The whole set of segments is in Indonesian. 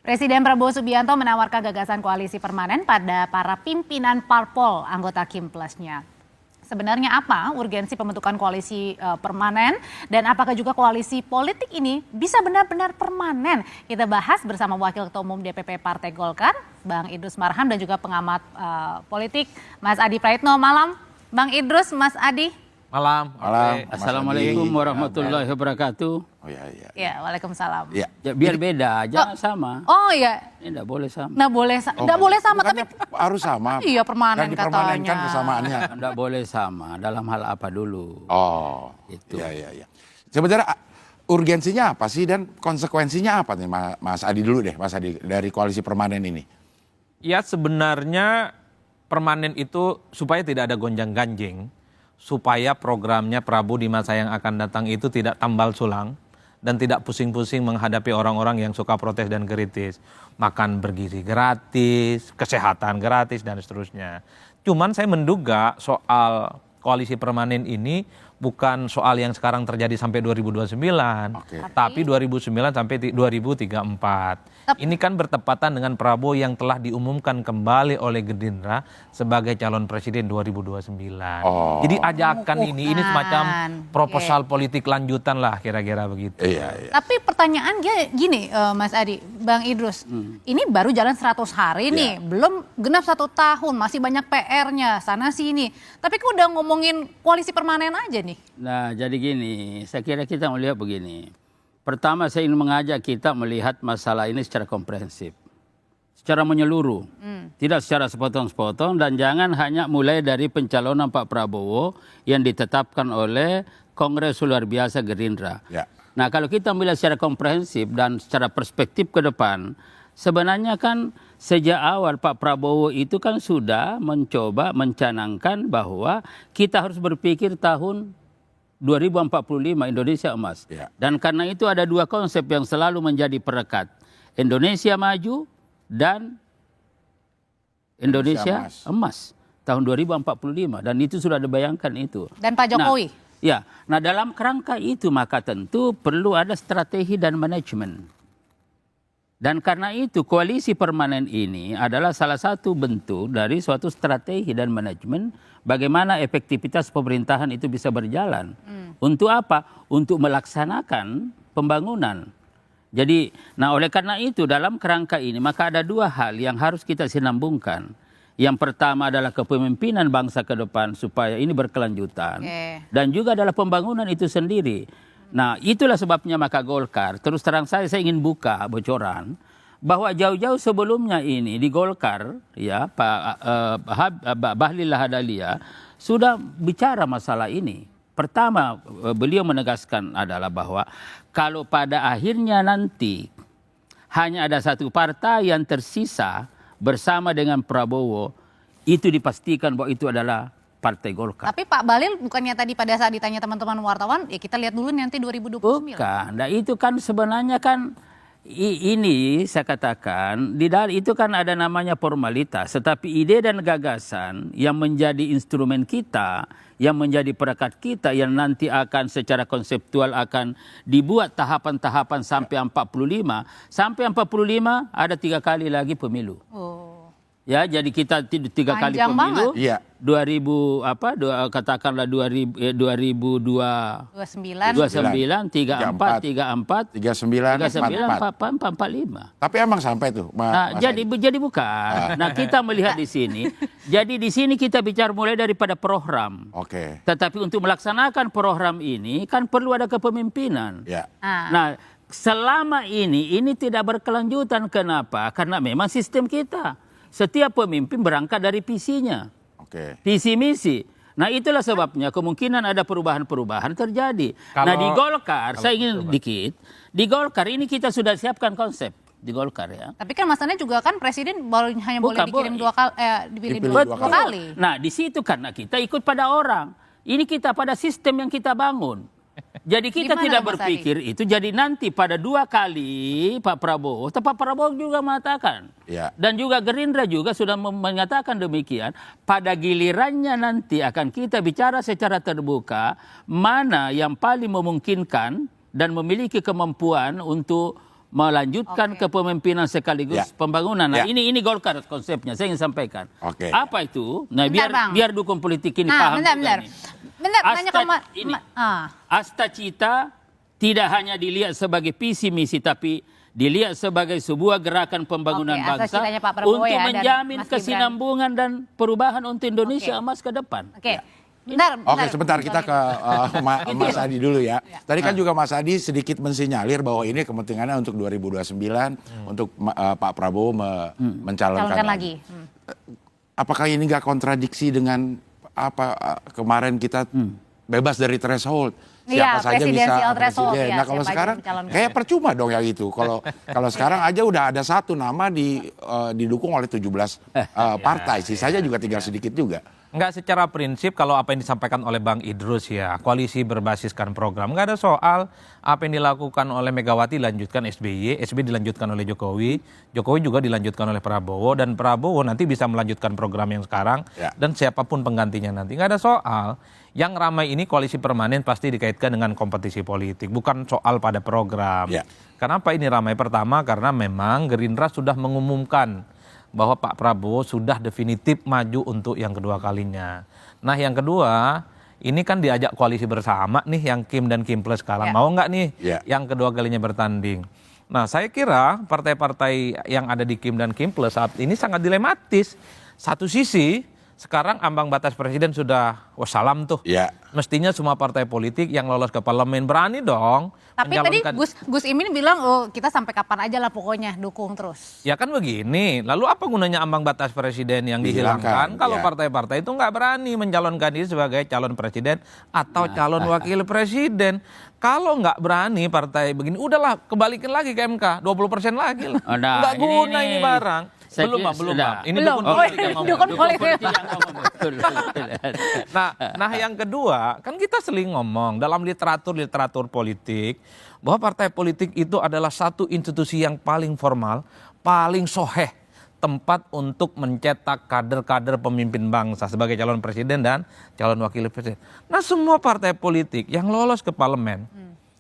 Presiden Prabowo Subianto menawarkan gagasan koalisi permanen pada para pimpinan parpol anggota Kim Plus-nya. Sebenarnya apa urgensi pembentukan koalisi permanen dan apakah juga koalisi politik ini bisa benar-benar permanen? Kita bahas bersama Wakil Ketua Umum DPP Partai Golkar, Bang Idrus Marham, dan juga pengamat politik Mas Adi Praitno. Malam, Bang Idrus, Mas Adi. Malam. Assalamualaikum warahmatullahi wabarakatuh. Oh iya. Ya, waalaikumsalam. Ya, biar beda, jangan sama. Oh iya. Ini enggak boleh sama. Nggak boleh sama, tapi harus sama. iya permanen Dan dipermanenkan katanya. kesamaannya. Enggak boleh sama. Dalam hal apa dulu? Oh, Itu. iya. Sebenarnya urgensinya apa sih dan konsekuensinya apa nih, Mas Adi dulu deh, Mas Adi, dari koalisi permanen ini? Ya sebenarnya permanen itu supaya tidak ada gonjang-ganjing, supaya programnya Prabowo di masa yang akan datang itu tidak tambal sulang dan tidak pusing-pusing menghadapi orang-orang yang suka protes dan kritis. Makan bergizi gratis, kesehatan gratis, dan seterusnya. Cuman saya menduga soal koalisi permanen ini bukan soal yang sekarang terjadi sampai 2029, tapi 2009 sampai 2034. Ini kan bertepatan dengan Prabowo yang telah diumumkan kembali oleh Gerindra sebagai calon presiden 2029. Jadi ajakan ini semacam proposal politik lanjutan lah kira-kira begitu. Iya. Tapi pertanyaan gini Mas Adi, Bang Idrus, ini baru jalan 100 hari nih, belum genap 1 tahun, masih banyak PR-nya sana sini. Tapi kok udah ngomongin koalisi permanen aja nih? Nah, jadi gini, saya kira kita melihat begini. Pertama, saya ingin mengajak kita melihat masalah ini secara komprehensif, secara menyeluruh, tidak secara sepotong-sepotong, dan jangan hanya mulai dari pencalonan Pak Prabowo yang ditetapkan oleh Kongres Luar Biasa Gerindra. Ya. Nah, kalau kita melihat secara komprehensif dan secara perspektif ke depan, sebenarnya kan sejak awal Pak Prabowo itu kan sudah mencoba mencanangkan bahwa kita harus berpikir tahun 2045 Indonesia emas. Ya. Dan karena itu ada 2 konsep yang selalu menjadi perekat. Indonesia maju dan Indonesia emas tahun 2045. Dan itu sudah dibayangkan itu. Dan Pak Jokowi? Nah dalam kerangka itu maka tentu perlu ada strategi dan manajemen. Dan karena itu koalisi permanen ini adalah salah satu bentuk dari suatu strategi dan manajemen bagaimana efektivitas pemerintahan itu bisa berjalan. Untuk apa? Untuk melaksanakan pembangunan. Jadi, nah oleh karena itu dalam kerangka ini maka ada 2 hal yang harus kita sinambungkan. Yang pertama adalah kepemimpinan bangsa ke depan supaya ini berkelanjutan. Dan juga adalah pembangunan itu sendiri. Nah itulah sebabnya maka Golkar, terus terang saya ingin buka bocoran bahwa jauh-jauh sebelumnya ini di Golkar ya Pak Bahlil Lahadalia sudah bicara masalah ini. Pertama beliau menegaskan adalah bahwa kalau pada akhirnya nanti hanya ada 1 partai yang tersisa bersama dengan Prabowo, itu dipastikan bahwa itu adalah Partai Golkar. Tapi Pak Bahlil bukannya tadi pada saat ditanya teman-teman wartawan, ya kita lihat dulu nanti 2029. Bukan, nah itu kan sebenarnya kan ini saya katakan di dalam itu kan ada namanya formalitas, tetapi ide dan gagasan yang menjadi instrumen kita, yang menjadi perekat kita, yang nanti akan secara konseptual akan dibuat tahapan-tahapan sampai 45. Sampai 45 ada 3 kali lagi pemilu. Ya, jadi kita 3 kali pemilu. Iya. 2000 katakanlah 2029, 34, 34, 39, 45. Tapi emang sampai tuh. Nah, jadi bukan. Nah, kita melihat di sini. Jadi di sini kita bicara mulai daripada program. Oke. Tetapi untuk melaksanakan program ini kan perlu ada kepemimpinan. Ya. Nah, selama ini tidak berkelanjutan. Kenapa? Karena memang sistem kita. Setiap pemimpin berangkat dari visinya. Visi misi. Nah itulah sebabnya kemungkinan ada perubahan-perubahan terjadi. Nah di Golkar, saya ingin dikit. Di Golkar ini kita sudah siapkan konsep. Di Golkar ya. Tapi kan masalahnya juga kan presiden hanya boleh dikirim 2 kali, dipilih 2 kali. Nah di situ karena kita ikut pada orang. Ini kita pada sistem yang kita bangun. Jadi kita tidak berpikir itu jadi nanti pada 2 kali Pak Prabowo juga mengatakan dan juga Gerindra juga sudah menyatakan demikian, pada gilirannya nanti akan kita bicara secara terbuka mana yang paling memungkinkan dan memiliki kemampuan untuk melanjutkan kepemimpinan sekaligus pembangunan. Nah, Ya. ini Golkar konsepnya. Saya ingin sampaikan. Oke. Apa itu? Nah, Bentar, Bang. biar dukung politik ini paham. Bentar. juga nih. Bentar, nanya ke Ini, Asta Cita tidak hanya dilihat sebagai visi misi, tapi dilihat sebagai sebuah gerakan pembangunan Oke, bangsa Asta Citanya Pak Prabowo untuk ya, dan menjamin Mas Gibran. kesinambungan dan perubahan untuk Indonesia emas ke depan. Oke. Bentar. Oke, sebentar kita ke Mas Adi dulu ya. Tadi kan juga Mas Adi sedikit mensinyalir bahwa ini kepentingannya untuk 2029 untuk Pak Prabowo mencalonkan Calonkan lagi. lagi. Apakah ini nggak kontradiksi dengan apa kemarin kita bebas dari threshold? Iya, Siapa saja bisa presidensial threshold, presiden. ya, Nah kalau siapa aja sekarang mencalonkan. kayak percuma dong yang itu. Kalau sekarang aja udah ada satu nama didukung oleh 17 partai, sisanya juga tinggal sedikit juga. Enggak, secara prinsip kalau apa yang disampaikan oleh Bang Idrus ya, koalisi berbasiskan program, enggak ada soal apa yang dilakukan oleh Megawati dilanjutkan SBY, SBY dilanjutkan oleh Jokowi, Jokowi juga dilanjutkan oleh Prabowo, dan Prabowo nanti bisa melanjutkan program yang sekarang, dan siapapun penggantinya nanti. Enggak ada soal. Yang ramai ini koalisi permanen pasti dikaitkan dengan kompetisi politik, bukan soal pada program. Kenapa ini ramai? Pertama karena memang Gerindra sudah mengumumkan bahwa Pak Prabowo sudah definitif maju untuk yang kedua kalinya. Nah yang kedua, ini kan diajak koalisi bersama nih yang Kim dan Kim Plus sekarang. Mau nggak nih yang kedua kalinya bertanding? Nah saya kira partai-partai yang ada di Kim dan Kim Plus saat ini sangat dilematis. Satu sisi, sekarang ambang batas presiden sudah wassalam tuh. Mestinya semua partai politik yang lolos ke parlemen berani dong. Tapi tadi Gus Imin bilang, kita sampai kapan aja lah pokoknya dukung terus. Ya kan begini, lalu apa gunanya ambang batas presiden yang dihilangkan kalau partai-partai itu nggak berani mencalonkan diri sebagai calon presiden atau calon wakil presiden. Kalau nggak berani partai begini, udahlah kembalikan lagi ke MK, 20% lagi lah. Nggak guna ini barang. Belum. Ini dukun politik. Nah yang kedua, kan kita sering ngomong dalam literatur politik bahwa partai politik itu adalah satu institusi yang paling formal, paling soheh tempat untuk mencetak kader-kader pemimpin bangsa sebagai calon presiden dan calon wakil presiden. Nah semua partai politik yang lolos ke parlemen,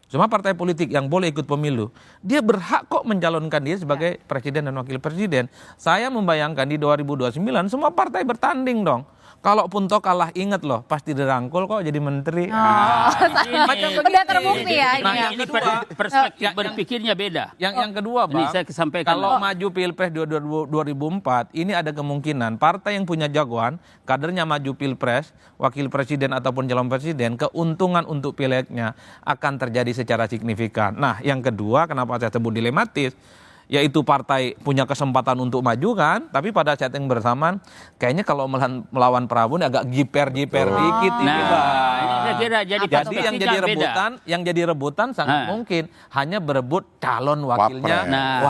semua partai politik yang boleh ikut pemilu, dia berhak kok mencalonkan dia sebagai presiden dan wakil presiden. Saya membayangkan di 2029 semua partai bertanding dong. Kalaupun toh kalah, ingat loh, pasti dirangkul kok jadi menteri. Udah terbukti ya. Nah, ini perspektif berpikirnya beda. Yang kedua, Bang, ini saya sampaikan. kalau maju Pilpres 2004, ini ada kemungkinan partai yang punya jagoan, kadernya maju Pilpres, wakil presiden ataupun calon presiden, keuntungan untuk pileknya akan terjadi secara signifikan. Nah, yang kedua, kenapa saya sebut dilematis? Yaitu partai punya kesempatan untuk maju kan, tapi pada saat yang bersamaan kayaknya kalau melawan Prabowo ini agak jiper-jiper dikit ini, Bang. Ini saya kira jadi yang jadi rebutan sangat mungkin hanya berebut calon wakilnya.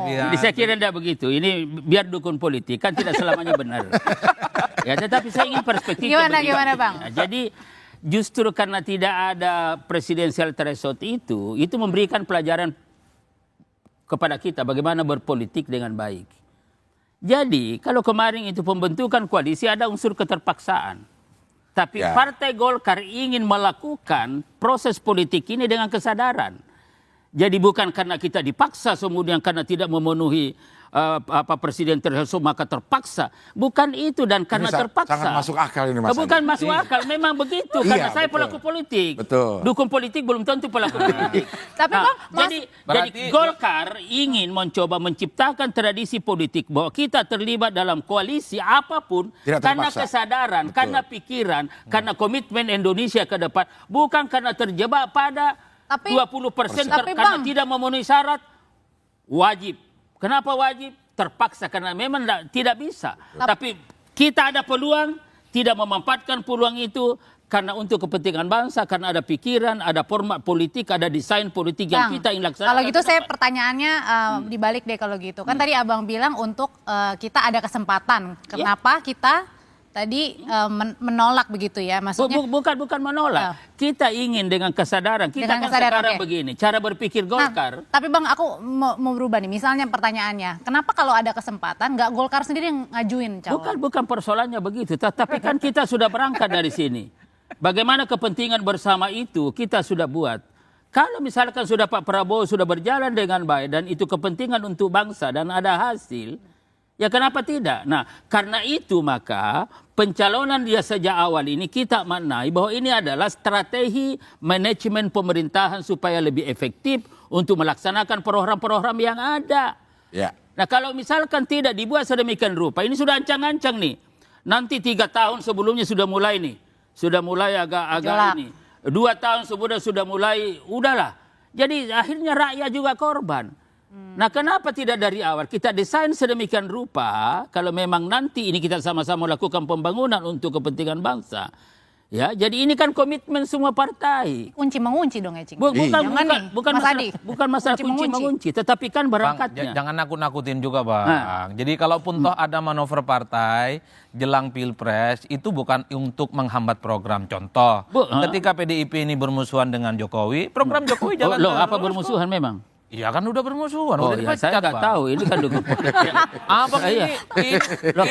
Jadi saya kira tidak begitu. Ini biar dukun politik kan tidak selamanya benar. Ya, tetapi saya ingin perspektif gimana Bang? Nah, jadi justru karena tidak ada presidensial threshold itu memberikan pelajaran kepada kita bagaimana berpolitik dengan baik. Jadi kalau kemarin itu pembentukan koalisi ada unsur keterpaksaan. Tapi Partai Golkar ingin melakukan proses politik ini dengan kesadaran. Jadi bukan karena kita dipaksa kemudian karena tidak memenuhi presiden threshold maka terpaksa. Bukan itu, dan karena terpaksa. Sangat masuk akal ini Mas. Bukan masuk akal, memang begitu. Karena saya pelaku politik. Dukun politik belum tentu pelaku politik. Tapi jadi Golkar ingin mencoba menciptakan tradisi politik bahwa kita terlibat dalam koalisi apapun karena kesadaran, karena pikiran, karena komitmen Indonesia ke depan, bukan karena terjebak pada 20% karena tidak memenuhi syarat wajib. Kenapa wajib? Terpaksa karena memang tidak bisa. Tapi kita ada peluang, tidak memanfaatkan peluang itu karena untuk kepentingan bangsa, karena ada pikiran, ada format politik, ada desain politik yang kita ingin laksanakan. Kalau gitu saya pertanyaannya dibalik deh kalau gitu. Kan tadi Abang bilang untuk kita ada kesempatan. Kenapa kita tadi menolak begitu ya, maksudnya? Bukan menolak. Kita ingin dengan kesadaran. Kita kan sekarang begini, cara berpikir Golkar. Tapi Bang, aku mau berubah nih. Misalnya pertanyaannya, kenapa kalau ada kesempatan nggak Golkar sendiri yang ngajuin calon? Bukan persoalannya begitu. Tapi kan kita sudah berangkat dari sini. Bagaimana kepentingan bersama itu kita sudah buat. Kalau misalkan sudah Pak Prabowo sudah berjalan dengan baik dan itu kepentingan untuk bangsa dan ada hasil, ya kenapa tidak? Nah, karena itu maka pencalonan dia sejak awal ini kita maknai bahwa ini adalah strategi manajemen pemerintahan supaya lebih efektif untuk melaksanakan program-program yang ada. Ya. Nah, kalau misalkan tidak dibuat sedemikian rupa, ini sudah ancang-ancang nih. Nanti 3 tahun sebelumnya sudah mulai nih. Sudah mulai agak-agak ini. 2 tahun sebelumnya sudah mulai, udahlah. Jadi akhirnya rakyat juga korban. Nah, kenapa tidak dari awal kita desain sedemikian rupa kalau memang nanti ini kita sama-sama lakukan pembangunan untuk kepentingan bangsa. Ya, jadi ini kan komitmen semua partai. Kunci mengunci dong, Ecing. Bukan Mas Adi. masalah kunci mengunci, tetapi kan Bang, berangkatnya. jangan nakut-nakutin juga, Bang. Jadi kalaupun toh ada manuver partai jelang Pilpres, itu bukan untuk menghambat program. Contoh, ketika PDIP ini bermusuhan dengan Jokowi, program Jokowi jalan Loh, apa terus. bermusuhan memang? Iya kan udah bermusuhan, Oh udah ya, saya dipecat, nggak Bang. tahu, ini kan dukung politik. Abang Iya.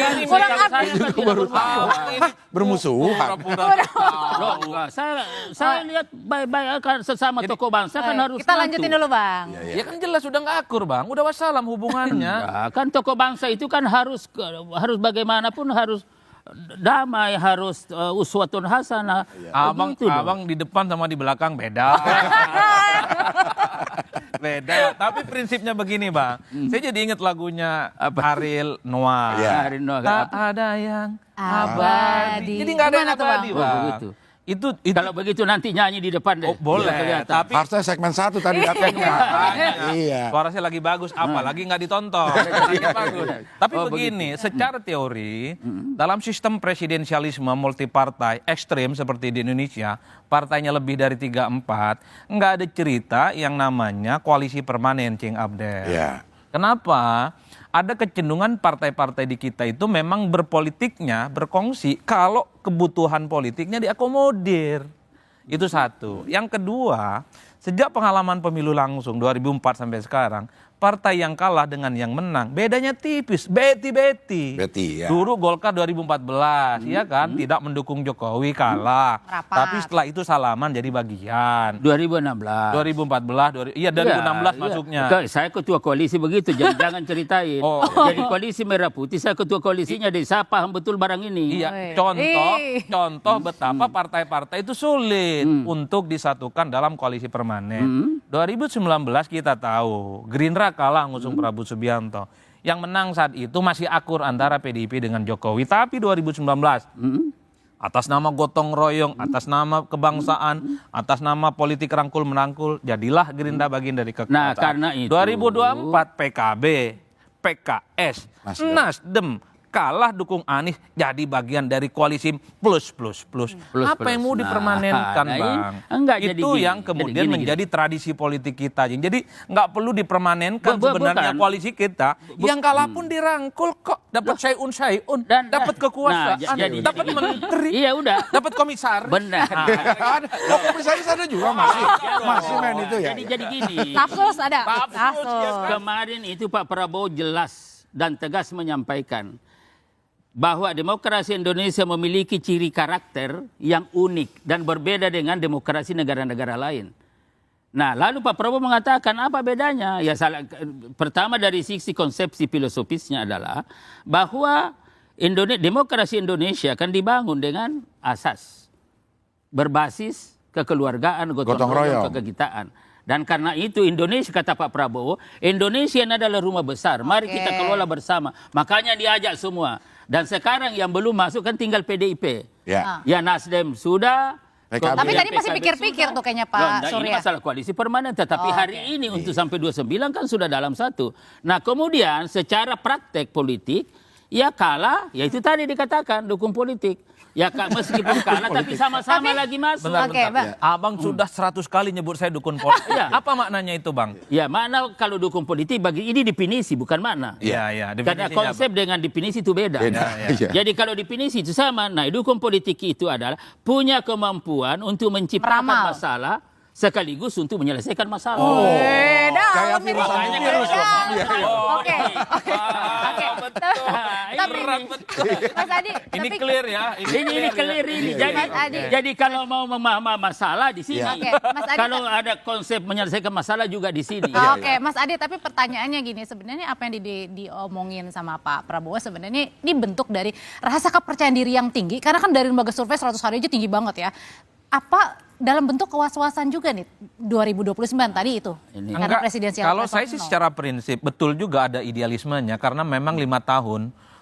ini kurang saya adil. kan tidak bermusuhan. Hah, bermusuhan? Loh, enggak, saya lihat baik-baik kan sesama tokoh bangsa kan harus Kita satu. lanjutin dulu, Bang. Ya kan jelas udah nggak akur, Bang. Udah wassalam hubungannya. Ya, kan tokoh bangsa itu kan harus bagaimanapun harus damai, harus uswatun hasanah. Begitu dong. Abang di depan sama di belakang beda. Beda. Tapi prinsipnya begini, Bang. Saya jadi ingat lagunya Ariel Noah. Iya. Hari Noah, Tak apa? ada yang Abadi. Jadi nggak ada yang Gimana tuh, abadi, Bang? Bang. Oh, begitu. Itu Kalau begitu nanti nyanyi di depan deh. oh, boleh. Biar kelihatan. Tapi Harusnya segmen 1 tadi datangnya. Iya. suara saya lagi bagus, apalagi nggak ditonton. Lagi bagus. Tapi Oh, begini, secara teori, dalam sistem presidensialisme multipartai ekstrim seperti di Indonesia, partainya lebih dari 3-4, nggak ada cerita yang namanya koalisi permanen, Cing Abdel. Iya. Kenapa? Ada kecenderungan partai-partai di kita itu memang berpolitiknya, berkongsi kalau kebutuhan politiknya diakomodir. Itu satu. Yang kedua, sejak pengalaman pemilu langsung 2004 sampai sekarang, partai yang kalah dengan yang menang, bedanya tipis, beti-beti. Beti, ya. Dulu Golkar 2014, ya kan, tidak mendukung Jokowi, kalah. Rapat. Tapi setelah itu salaman jadi bagian. 2016. 2014, iya 2016 masuknya. Saya ketua koalisi begitu, jadi jangan ceritain. Oh. Jadi koalisi Merah Putih, saya ketua koalisinya deh. Saya paham betul barang ini. Iya, Oi. contoh betapa partai-partai itu sulit untuk disatukan dalam koalisi permanen. 2019 kita tahu, Gerindra kalah ngusung Prabowo Subianto. Yang menang saat itu masih akur antara PDIP dengan Jokowi. Tapi 2019, atas nama gotong royong, atas nama kebangsaan, atas nama politik rangkul-merangkul, jadilah Gerindra bagian dari kekuasaan. Nah, karena itu 2024 PKB, PKS, Nasdem. Nasdem kalah dukung Anies jadi bagian dari koalisi plus. Apa yang mau Nah, dipermanenkan, nah, Bang? enggak, jadi Itu gini, yang kemudian jadi gini. menjadi tradisi politik kita. Jadi nggak perlu dipermanenkan sebenarnya bukan. koalisi kita. Yang kalah pun dirangkul kok, dapat syai'un, dapat kekuasaan, jadi dapat gini. menteri, Iya udah. dapat komisaris. Benar. Ada. Oh, komisaris ada juga masih. Masih main itu ya. Jadi gini. Stafsus ada. Stafsus, Stafsus. ya kan? Kemarin itu Pak Prabowo jelas dan tegas menyampaikan bahwa demokrasi Indonesia memiliki ciri karakter yang unik dan berbeda dengan demokrasi negara-negara lain. Nah, lalu Pak Prabowo mengatakan apa bedanya? Ya pertama dari sisi konsepsi filosofisnya adalah bahwa demokrasi Indonesia akan dibangun dengan asas berbasis kekeluargaan, gotong royong, kekegitaan. Dan karena itu Indonesia, kata Pak Prabowo, Indonesia ini adalah rumah besar. Mari kita kelola bersama. Makanya diajak semua. Dan sekarang yang belum masuk kan tinggal PDIP. Ya. Ya Nasdem sudah. PKB. Tapi tadi masih PKB pikir-pikir sudah. tuh kayaknya Loh, Pak nah, ini Surya. masalah koalisi permanen. Tetapi Oh, hari ini untuk sampai 29 kan sudah dalam satu. Nah kemudian secara praktek politik, ya kalah, ya itu tadi dikatakan dukung politik. Ya meskipun kalah tapi sama-sama lagi masuk. Bentar, Oke, bentar. Bang. Abang sudah 100 kali nyebut saya dukun politik. Iya. Apa maknanya itu, Bang? Ya makna kalau dukung politik bagi ini definisi bukan makna. Iya. Karena definisinya konsep dengan definisi itu beda. Beda. Iya. Jadi kalau definisi itu sama, nah dukung politik itu adalah punya kemampuan untuk menciptakan Meramal. masalah sekaligus untuk menyelesaikan masalah. Kayak virus antivirus loh. Iya, iya. Oke. Tapi Mas Adi, Ini tapi clear ya. Ini clear ini. Iya, Mas Adi. Jadi kalau mau memahami masalah di sini. Iya. Oke, Mas Adi, Kalau ada konsep menyelesaikan masalah juga di sini. Oke, Mas Adi, tapi pertanyaannya gini, sebenarnya apa yang diomongin sama Pak Prabowo sebenarnya ini bentuk dari rasa kepercayaan diri yang tinggi, karena kan dari lembaga survei 100 hari aja tinggi banget ya. Apa dalam bentuk kewas-wasan juga nih 2029 tadi itu? Ini. Karena Enggak, presidensial kalau threshold saya sih 0. secara prinsip betul juga ada idealismenya karena memang 5 tahun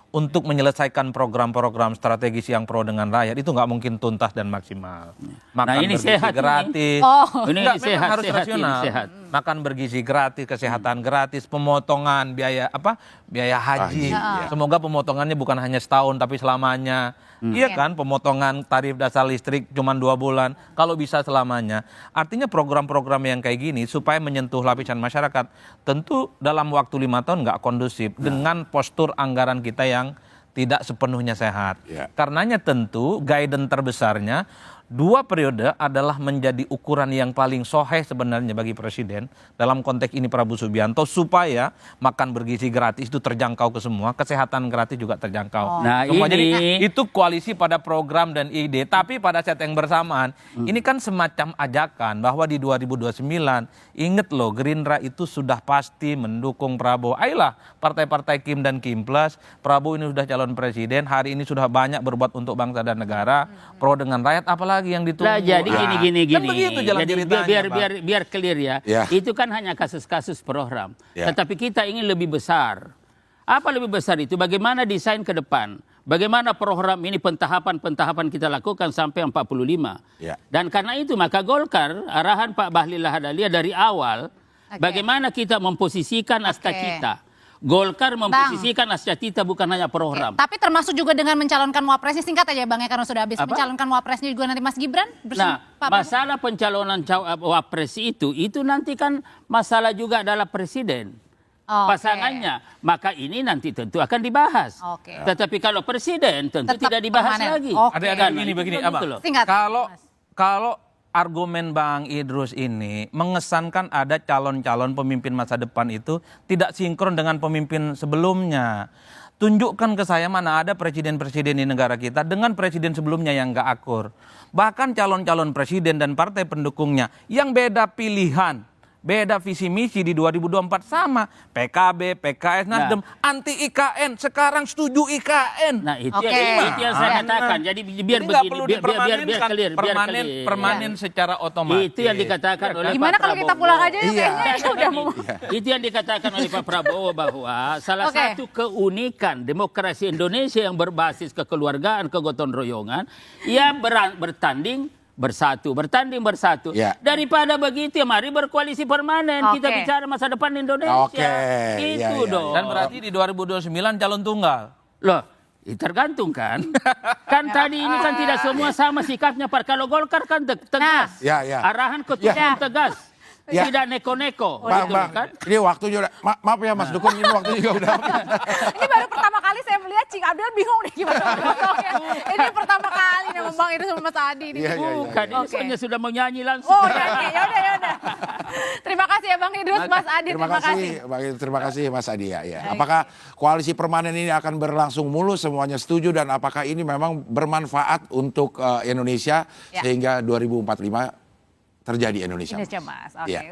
untuk menyelesaikan program-program strategis yang pro dengan rakyat itu nggak mungkin tuntas dan maksimal. Makan ini bergizi sehat ini. gratis. Ini Enggak, memang sehat, harus sehat, rasional. ini sehat. Makan bergizi gratis, kesehatan gratis, pemotongan biaya biaya haji. Semoga pemotongannya bukan hanya setahun tapi selamanya. Iya kan, pemotongan tarif dasar listrik cuma 2 bulan, kalau bisa selamanya. Artinya program-program yang kayak gini supaya menyentuh lapisan masyarakat, tentu dalam waktu 5 tahun nggak kondusif dengan postur anggaran kita yang tidak sepenuhnya sehat. Ya. Karenanya tentu guidance terbesarnya 2 periode adalah menjadi ukuran yang paling soheh sebenarnya bagi presiden dalam konteks ini Prabowo Subianto supaya makan bergizi gratis itu terjangkau ke semua, kesehatan gratis juga terjangkau. Nah, Semua. Jadi ini itu koalisi pada program dan ide, tapi pada saat yang bersamaan ini kan semacam ajakan bahwa di 2029 inget loh Gerindra itu sudah pasti mendukung Prabowo. Ayolah partai-partai Kim dan Kim Plus, Prabowo ini sudah calon presiden, hari ini sudah banyak berbuat untuk bangsa dan negara, pro dengan rakyat, apalagi yang ditunggu. Lah jadi gini. Kan begitu jalan Jadi ceritanya, biar clear ya. Ya. Itu kan hanya kasus-kasus program. Ya. Tetapi kita ingin lebih besar. Apa lebih besar itu? Bagaimana desain ke depan? Bagaimana program ini pentahapan kita lakukan sampai 45. Ya. Dan karena itu maka Golkar, arahan Pak Bahlil Lahadalia dari awal, bagaimana kita memposisikan asta kita. Golkar memposisikan asta kita bukan hanya program. Tapi termasuk juga dengan mencalonkan wapresnya, singkat aja Bang ya karena sudah habis. Apa? Mencalonkan wapresnya juga nanti Mas Gibran bersama Nah, Pak Prabowo. masalah pencalonan wapres itu nanti kan masalah juga adalah presiden. Oke. Pasangannya, maka ini nanti tentu akan dibahas. Oke. Tetapi kalau presiden tentu Tetap tidak dibahas permanen. lagi. Oke. Ada Karena begini itu Abang. gitu loh. Singkat. Kalau argumen Bang Idrus ini mengesankan ada calon-calon pemimpin masa depan itu tidak sinkron dengan pemimpin sebelumnya. Tunjukkan ke saya mana ada presiden-presiden di negara kita dengan presiden sebelumnya yang gak akur. Bahkan calon-calon presiden dan partai pendukungnya yang beda pilihan, beda visi misi di 2024 sama. PKB, PKS, Nasdem, anti IKN, sekarang setuju IKN. Nah, itu Oke. itu yang saya katakan. Jadi biar nggak begini, perlu biar dipermanenkan, clear, permanen secara otomatis. Itu yang dikatakan oleh Gimana Pak kalau kita Prabowo. pulang aja ya Iya. kayaknya udah mau. Itu yang dikatakan oleh Pak Prabowo bahwa salah Oke. satu keunikan demokrasi Indonesia yang berbasis kekeluargaan, kegotong royongan, ia bertanding bersatu. Ya. Daripada begitu ya mari berkoalisi permanen. Kita Oke. bicara masa depan Indonesia. Oke. Itu Ya. dong. Dan berarti di 2029 calon tunggal. Loh, tergantung kan. Kan tadi ini kan tidak semua sama sikapnya Pak. Kalau Golkar kan tegas. Ya, ya. Arahan ketua Ya. tegas. Ya. Tidak neko-neko. Bang, Gitu Bang, kan? ini waktunya udah, maaf ya Mas Dukun, ini waktunya juga udah habis. Ini baru pertama kali saya melihat Cing Abdel bingung nih gimana ngomongnya. Ini pertama kali nih Bang Idrus sama Mas Adi nih. Iya, iya, iya. Bukan, ini Oke. soalnya sudah mau nyanyi langsung. Oh ya udah. Terima kasih ya Bang Idrus, Mas Adi. Terima kasih Mas Adi ya. Apakah koalisi permanen ini akan berlangsung mulus, semuanya setuju, dan apakah ini memang bermanfaat untuk Indonesia Ya. sehingga 2045 terjadi Indonesia? Indonesia Mas. Oke. Iya.